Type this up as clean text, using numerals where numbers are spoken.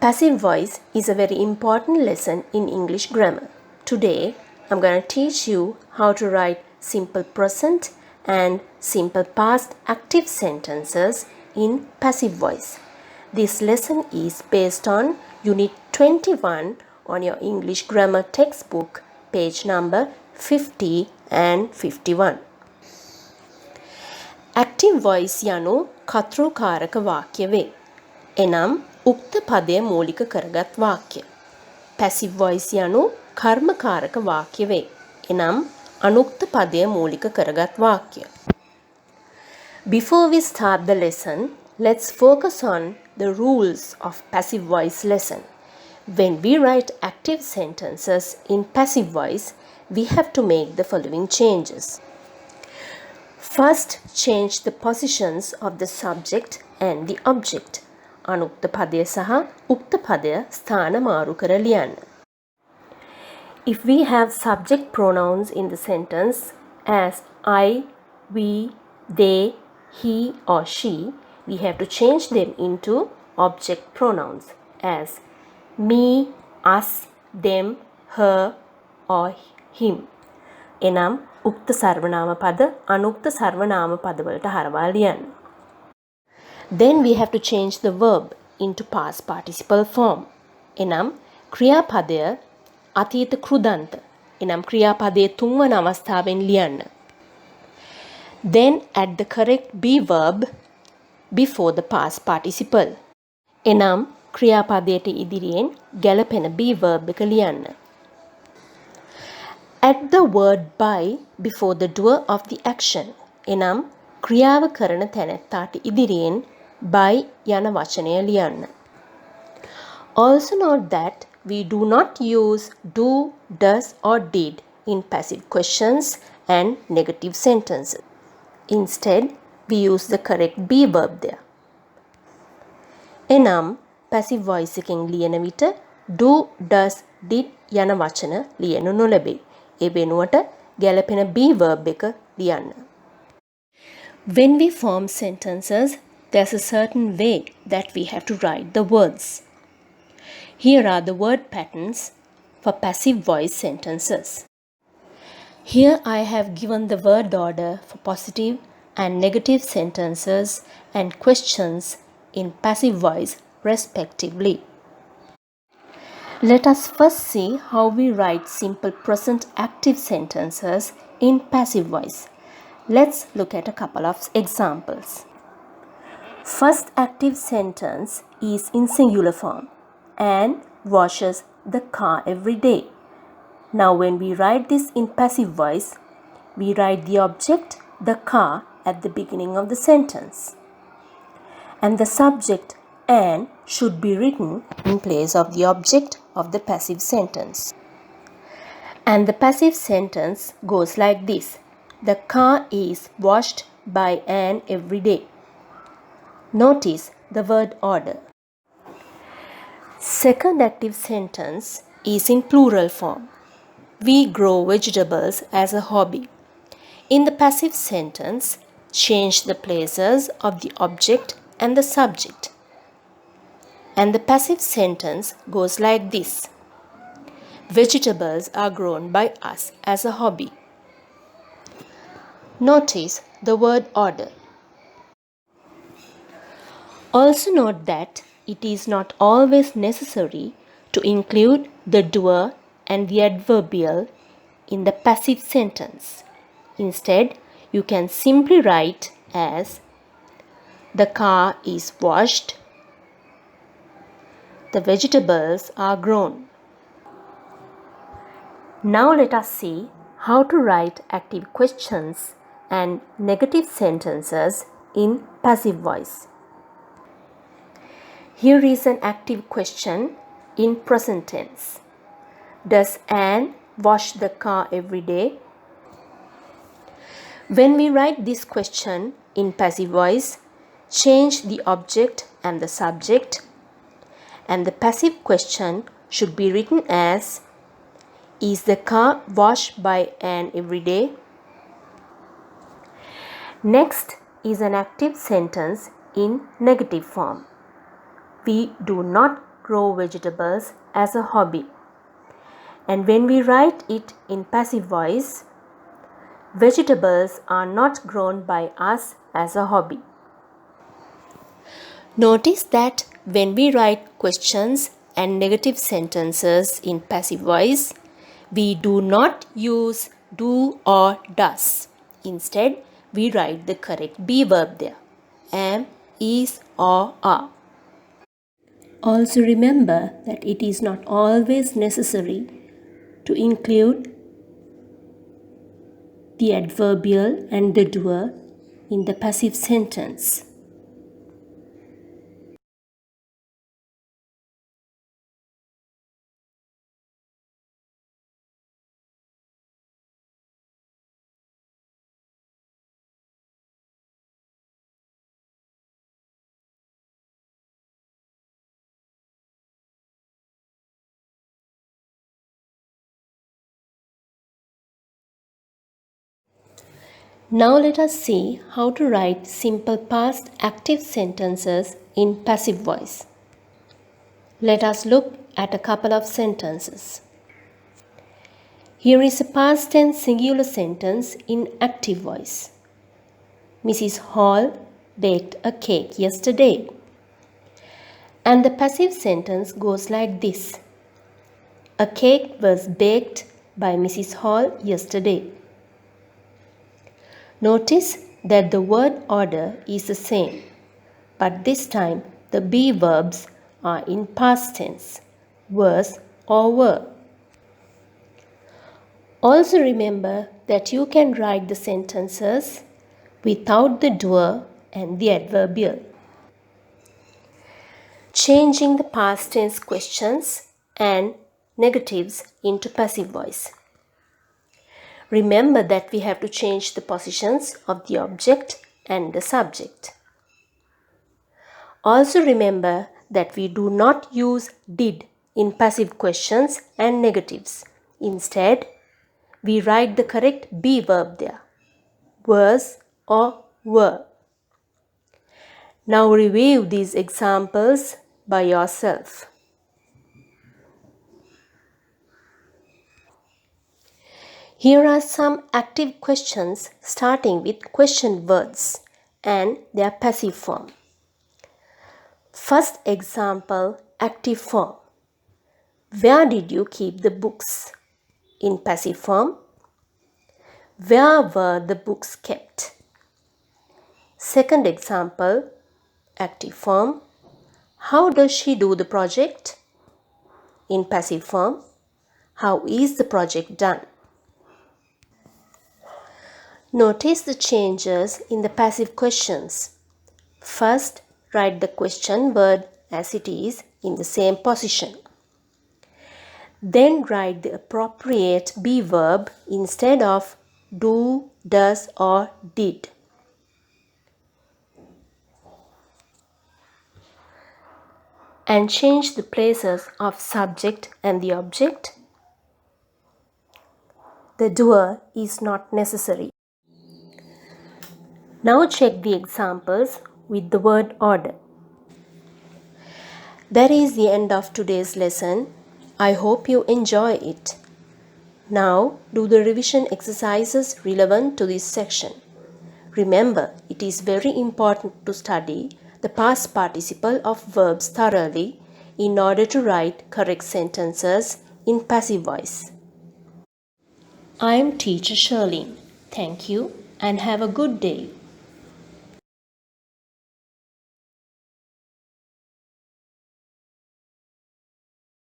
Passive voice is a very important lesson in English grammar. Today, I'm going to teach you how to write simple present and simple past active sentences in passive voice. This lesson is based on Unit 21 on your English grammar textbook, page number 50 and 51. Active voice යනු කතෘකාරක වාක්‍ය වේ. එනම් උක්ත පදය මූලික කරගත් වාක්‍ය. Passive voice යනු කර්මකාරක වාක්‍ය වේ. එනම් අනුක්ත පදය මූලික කරගත් වාක්‍ය. Before we start the lesson, let's focus on the rules of passive voice lesson. When we write active sentences in passive voice, we have to make the following changes. First, change the positions of the subject and the object. අනුක්ත පදය සහ උක්ත පදය ස්ථාන මාරු කර ලියන්න. If we have subject pronouns in the sentence as I, we, they, he or she, we have to change them into object pronouns as me, us, them, her or him. එනම් උක්ත සර්වනාම පද අනුක්ත සර්වනාම පදවලට හරවා ලියන්න. Then we have to change the verb into past participle form. එනම් ක්‍රියාපදය අතීත කෘදන්ත. එනම් ක්‍රියාපදයේ තුන්වන අවස්ථාවෙන් ලියන්න. Then add the correct be verb before the past participle. එනම් ක්‍රියාපදයට ඉදිරියෙන් ගැළපෙන be verb එක ලියන්න. Add the word by before the doer of the action. එනම් ක්‍රියාව කරන තැනැත්තාට ඉදිරියෙන් by යන වචනය ලියන්න. Also note that we do not use do, does or did in passive questions and negative sentences. Instead, we use the correct be verb there. එනම් passive voice එකෙන් ලියන විට do, does, did යන වචන ලියනු නොලැබේ. ඒ වෙනුවට ගැළපෙන be verb එක ලියන්න. When we form sentences, there's a certain way that we have to write the words. Here are the word patterns for passive voice sentences. Here I have given the word order for positive and negative sentences and questions in passive voice respectively. Let us first see how we write simple present active sentences in passive voice. Let's look at a couple of examples. First active sentence is in singular form. Anne washes the car every day. Now when we write this in passive voice, we write the object, the car, at the beginning of the sentence. And the subject, Anne, should be written in place of the object of the passive sentence. And the passive sentence goes like this. The car is washed by Anne every day. Notice the word order. Second active sentence is in plural form. We grow vegetables as a hobby. In the passive sentence, change the places of the object and the subject. And the passive sentence goes like this. Vegetables are grown by us as a hobby. Notice the word order. Also note that it is not always necessary to include the doer and the adverbial in the passive sentence. Instead, you can simply write as the car is washed, the vegetables are grown. Now let us see how to write active questions and negative sentences in passive voice. Here is an active question in present tense. Does Anne wash the car every day? When we write this question in passive voice, change the object and the subject, and the passive question should be written as is the car washed by Anne every day? Next is an active sentence in negative form. We do not grow vegetables as a hobby. And when we write it in passive voice, vegetables are not grown by us as a hobby. Notice that when we write questions and negative sentences in passive voice, we do not use do or does. Instead, we write the correct be verb there, am, is, or are. Also remember that it is not always necessary to include the adverbial and the doer in the passive sentence. Now let us see how to write simple past active sentences in passive voice. Let us look at a couple of sentences. Here is a past tense singular sentence in active voice. Mrs. Hall baked a cake yesterday. And the passive sentence goes like this. A cake was baked by Mrs. Hall yesterday. Notice that the word order is the same, but this time the be verbs are in past tense, was or were. Also remember that you can write the sentences without the doer and the adverbial. Changing the past tense questions and negatives into passive voice. Remember that we have to change the positions of the object and the subject. Also remember that we do not use did in passive questions and negatives. Instead, we write the correct be verb there, was or were. Now review these examples by yourself. Here are some active questions starting with question words and their passive form. First example, active form. Where did you keep the books? In passive form, where were the books kept? Second example, active form. How does she do the project? In passive form, how is the project done? Notice the changes in the passive questions. First, write the question word as it is in the same position. Then write the appropriate be verb instead of do, does, or did. And change the places of subject and the object. The doer is not necessary. Now check the examples with the word order. That is the end of today's lesson. I hope you enjoy it. Now do the revision exercises relevant to this section. Remember, it is very important to study the past participle of verbs thoroughly in order to write correct sentences in passive voice. I am teacher Shirlene. Thank you and have a good day.